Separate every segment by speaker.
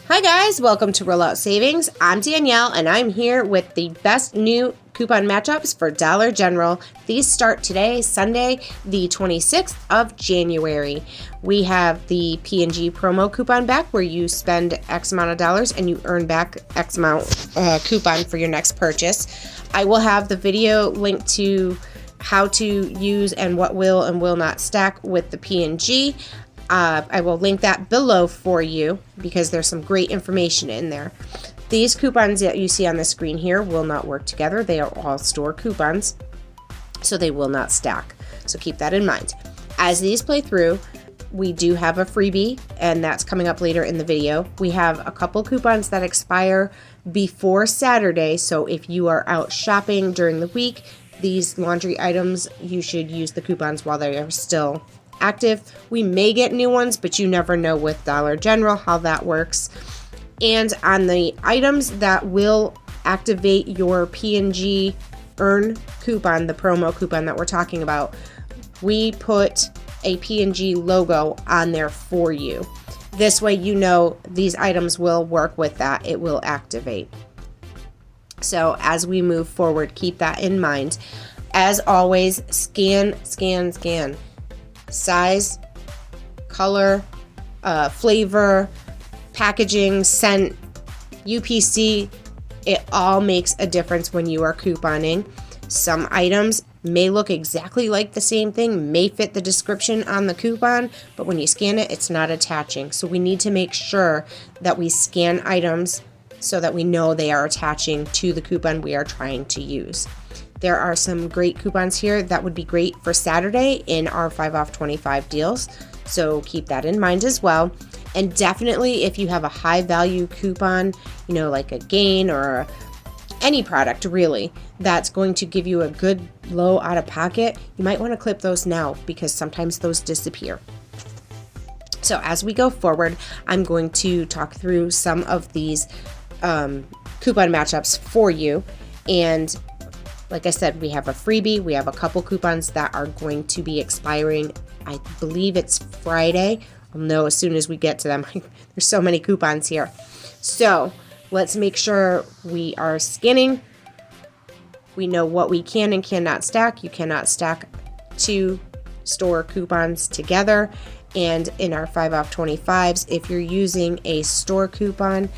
Speaker 1: Hi guys, welcome to Rollout Savings. I'm Danielle and I'm here with the best new coupon matchups for Dollar General. These start today, Sunday, the 26th of January. We have the P&G promo coupon back where you spend X amount of dollars and you earn back X amount coupon for your next purchase. I will have the video linked to how to use and what will and will not stack with the P&G. I will link that below for you because there's some great information in there. These coupons that you see on the screen here will not work together. They are all store coupons, so they will not stack. So keep that in mind. As these play through, we do have a freebie, and that's coming up later in the video. We have a couple coupons that expire before Saturday, so if you are out shopping during the week, these laundry items, you should use the coupons while they are still active. We may get new ones, but you never know with Dollar General how that works. And on the items that will activate your P&G Earn coupon, the promo coupon that we're talking about, we put a P&G logo on there for you. This way you know these items will work with that. It will activate. So as we move forward, keep that in mind. As always, scan, scan, scan. Size, color, flavor, packaging, scent, UPC, it all makes a difference when you are couponing. Some items may look exactly like the same thing, may fit the description on the coupon, but when you scan it, it's not attaching. So we need to make sure that we scan items so that we know they are attaching to the coupon we are trying to use. There are some great coupons here that would be great for Saturday in our 5 off 25 deals. So keep that in mind as well. And definitely if you have a high value coupon, you know, like a Gain or any product really, that's going to give you a good low out of pocket, you might want to clip those now because sometimes those disappear. So as we go forward, I'm going to talk through some of these coupon matchups for you. And like I said, we have a freebie. We have a couple coupons that are going to be expiring. I believe it's Friday. I'll know as soon as we get to them. There's so many coupons here. So let's make sure we are scanning. We know what we can and cannot stack. You cannot stack two store coupons together. And in our 5 off 25s, if you're using a store coupon,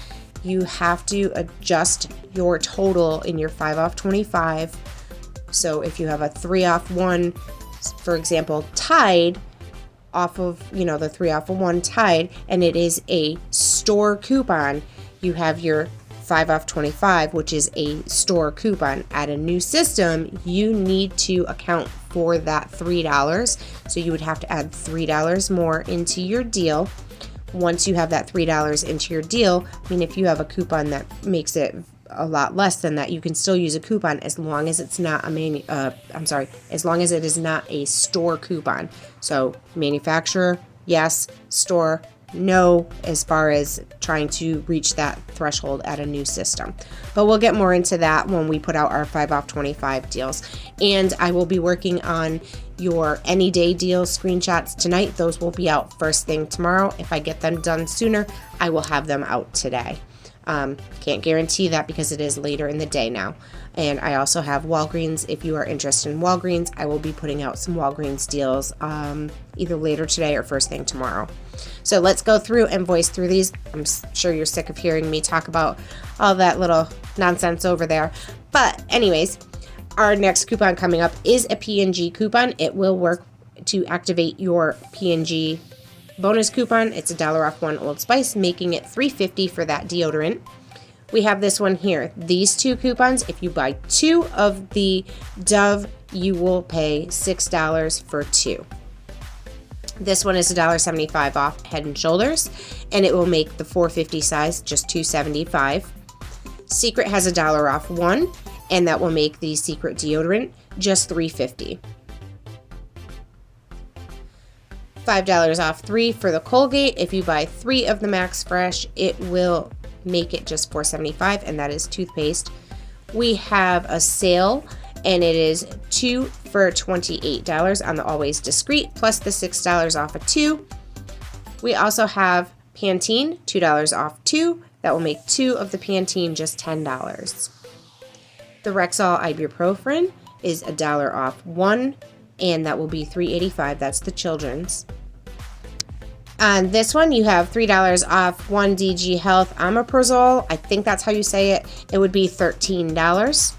Speaker 1: you have to adjust your total in your 5 off 25. So if you have a 3 off 1, for example, Tide off of, the 3 off of 1 Tide, and it is a store coupon, you have your 5 off 25, which is a store coupon. At a new system, you need to account for that $3. So you would have to add $3 more into your deal. Once you have that $3 into your deal, if you have a coupon that makes it a lot less than that, you can still use a coupon as long as it's not as long as it is not a store coupon. So manufacturer, yes; store, no, as far as trying to reach that threshold at a new system. But we'll get more into that when we put out our 5 off 25 deals. And I will be working on your any day deal screenshots tonight. Those will be out first thing tomorrow. If I get them done sooner, I will have them out today. Can't guarantee that because it is later in the day now. And I also have Walgreens. If you are interested in Walgreens, I will be putting out some Walgreens deals either later today or first thing tomorrow. So let's go through and voice through these. I'm sure you're sick of hearing me talk about all that little nonsense over there. But anyways, our next coupon coming up is a P&G coupon. It will work to activate your P&G bonus coupon. It's $1 off 1 Old Spice, making it $3.50 for that deodorant. We have this one here. These two coupons, if you buy 2 of the Dove, you will pay $6 for 2. This one is $1.75 off Head and Shoulders, and it will make the $4.50 size just $2.75. Secret has $1 off 1, and that will make the Secret deodorant just $3.50. $5 off 3 for the Colgate. If you buy 3 of the Max Fresh, it will make it just $4.75, and that is toothpaste. We have a sale, and it is 2 for $28 on the Always Discreet, plus the $6 off of 2. We also have Pantene, $2 off 2. That will make 2 of the Pantene just $10. The Rexall ibuprofen is $1 off 1, and that will be $3.85. That's the children's. On this one, you have $3 off 1 DG Health Omeprazole. I think that's how you say it. It would be $13.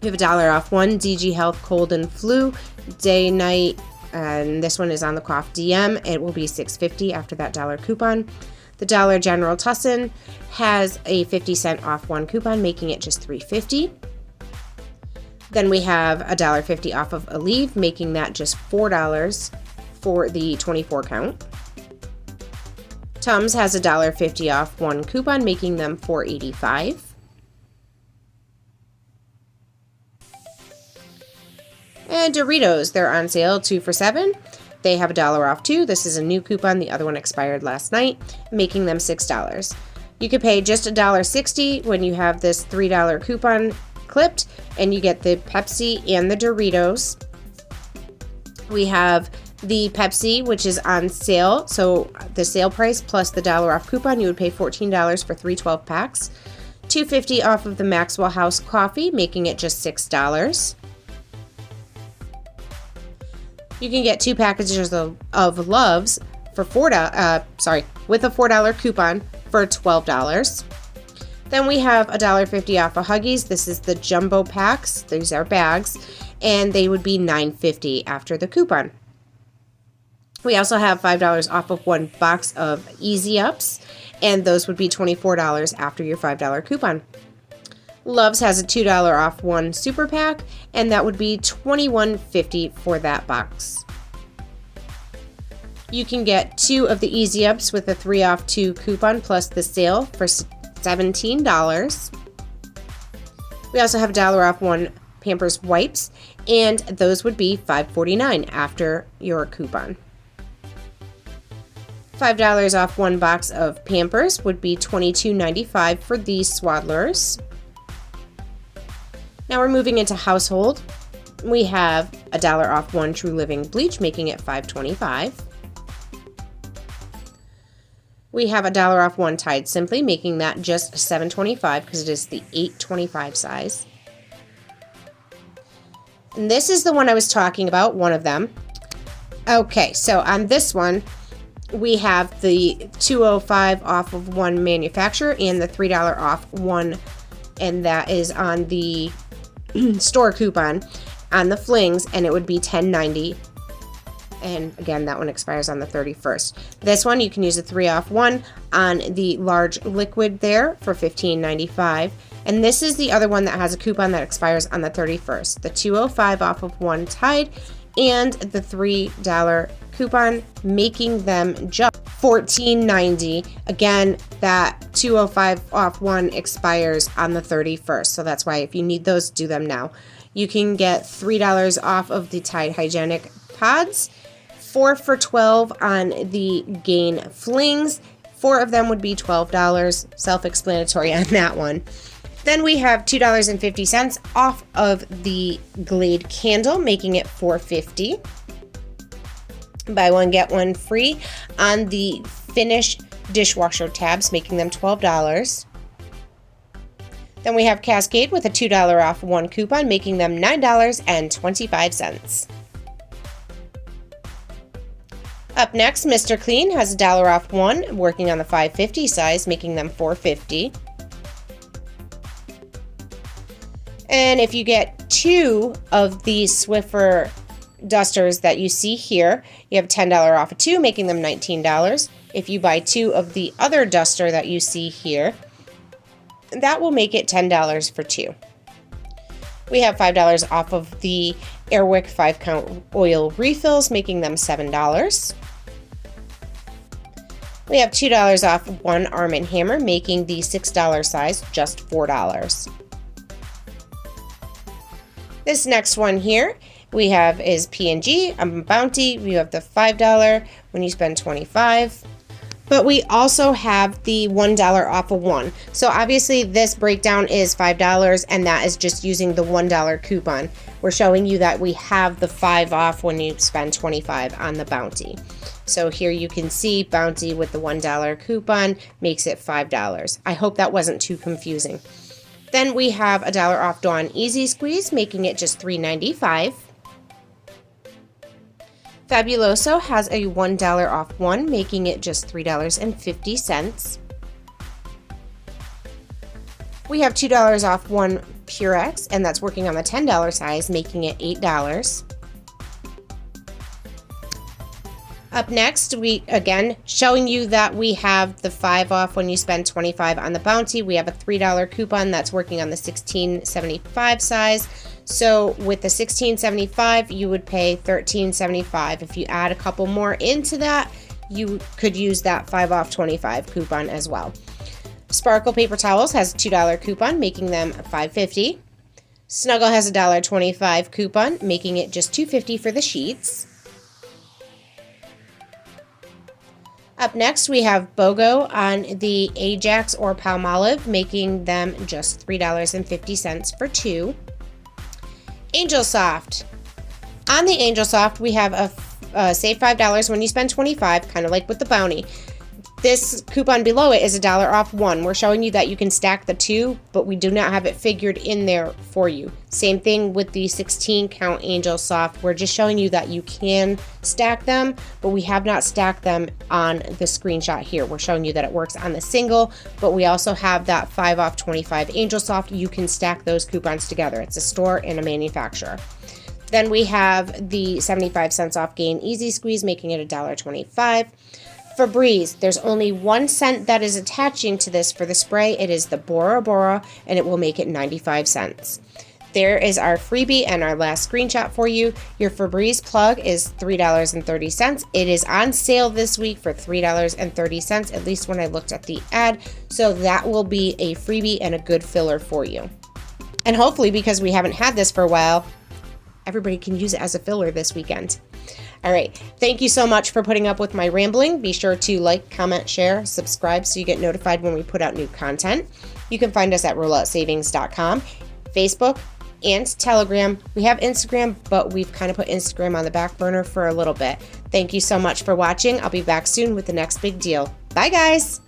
Speaker 1: You have $1 off 1 DG Health Cold and Flu Day Night, and this one is on the Cough DM. It will be $6.50 after that dollar coupon. The Dollar General Tussin has a 50-cent off 1 coupon, making it just $3.50. Then we have $1.50 off of Aleve, making that just $4 for the 24 count. Tums has $1.50 off 1 coupon, making them $4.85. And Doritos, they're on sale 2 for $7. They have $1 off 2. This is a new coupon. The other one expired last night, making them $6. You could pay just $1.60 when you have this $3 coupon clipped, and you get the Pepsi and the Doritos. We have the Pepsi, which is on sale. So the sale price plus the $1 off coupon, you would pay $14 for 3 12 packs. $2.50 off of the Maxwell House coffee, making it just $6. You can get 2 packages of Loves for with a $4 coupon for $12. Then we have $1.50 off of Huggies. This is the jumbo packs. These are bags, and they would be $9.50 after the coupon. We also have $5 off of 1 box of Easy Ups, and those would be $24 after your $5 coupon. Love's has a $2 off 1 super pack, and that would be $21.50 for that box. You can get 2 of the Easy Ups with a 3 off 2 coupon plus the sale for $17. We also have $1 off 1 Pampers wipes, and those would be $5.49 after your coupon. $5 off 1 box of Pampers would be $22.95 for these Swaddlers. Now we're moving into household. We have $1 off 1 True Living bleach, making it $5.25. We have $1 off 1 Tide Simply, making that just $7.25 because it is the 8.25 size. And this is the one I was talking about, one of them. Okay, so on this one, we have the $2.05 off of 1 manufacturer and the $3 off 1, and that is on the store coupon on the flings, and it would be $10.90. And again, that one expires on the 31st. This one, you can use a 3 off 1 on the large liquid there for $15.95. And this is the other one that has a coupon that expires on the 31st. The $2.05 off of 1 Tide and the $3 coupon, making them just $14.90. Again, that $2.05 off 1 expires on the 31st. So that's why if you need those, do them now. You can get $3 off of the Tide Hygienic Pods, 4 for $12 on the Gain Flings. 4 of them would be $12. Self-explanatory on that one. Then we have $2.50 off of the Glade candle, making it $4.50. Buy one, get one free on the Finish dishwasher tabs, making them $12. Then we have Cascade with a $2 off 1 coupon, making them $9.25. Up next, Mr. Clean has a $1 off 1, working on the 550 size, making them $4.50. And if you get 2 of these Swiffer dusters that you see here, you have $10 off of 2, making them $19. If you buy 2 of the other duster that you see here, that will make it $10 for 2. We have $5 off of the Airwick 5-count oil refills, making them $7. We have $2 off 1 Arm & Hammer, making the $6 size just $4. This next one here we have is P&G, Bounty. We have the $5 when you spend $25. But we also have the $1 off of 1. So obviously this breakdown is $5, and that is just using the $1 coupon. We're showing you that we have the 5 off when you spend $25 on the Bounty. So here you can see Bounty with the $1 coupon makes it $5. I hope that wasn't too confusing. Then we have $1 off Dawn Easy Squeeze, making it just $3.95. Fabuloso has a $1 off one, making it just $3.50. We have $2 off one Purex, and that's working on the $10 size, making it $8. Up next, we again showing you that we have the 5 off when you spend $25 on the Bounty. We have a $3 coupon that's working on the $16.75 size. So with the $16.75, you would pay $13.75. If you add a couple more into that, you could use that 5 off 25 coupon as well. Sparkle Paper Towels has a $2 coupon, making them $5.50. Snuggle has a $1.25 coupon, making it just $2.50 for the sheets. Up next, we have BOGO on the Ajax or Palmolive, making them just $3.50 for 2. Angel Soft. On the Angel Soft, we have a save $5 when you spend $25, kind of like with the Bounty. This coupon below it is $1 off one. We're showing you that you can stack the 2, but we do not have it figured in there for you. Same thing with the 16 count Angel Soft. We're just showing you that you can stack them, but we have not stacked them on the screenshot here. We're showing you that it works on the single, but we also have that 5 off 25 Angel Soft. You can stack those coupons together. It's a store and a manufacturer. Then we have the 75 cents off Gain Easy Squeeze, making it $1.25. Febreze, there's only 1 cent that is attaching to this for the spray. It is the Bora Bora, and it will make it 95 cents. There is our freebie and our last screenshot for you. Your Febreze plug is $3.30. It is on sale this week for $3.30, at least when I looked at the ad. So that will be a freebie and a good filler for you. And hopefully, because we haven't had this for a while, everybody can use it as a filler this weekend. All right, thank you so much for putting up with my rambling. Be sure to like, comment, share, subscribe so you get notified when we put out new content. You can find us at rolloutsavings.com, Facebook, and Telegram. We have Instagram, but we've kind of put Instagram on the back burner for a little bit. Thank you so much for watching. I'll be back soon with the next big deal. Bye, guys.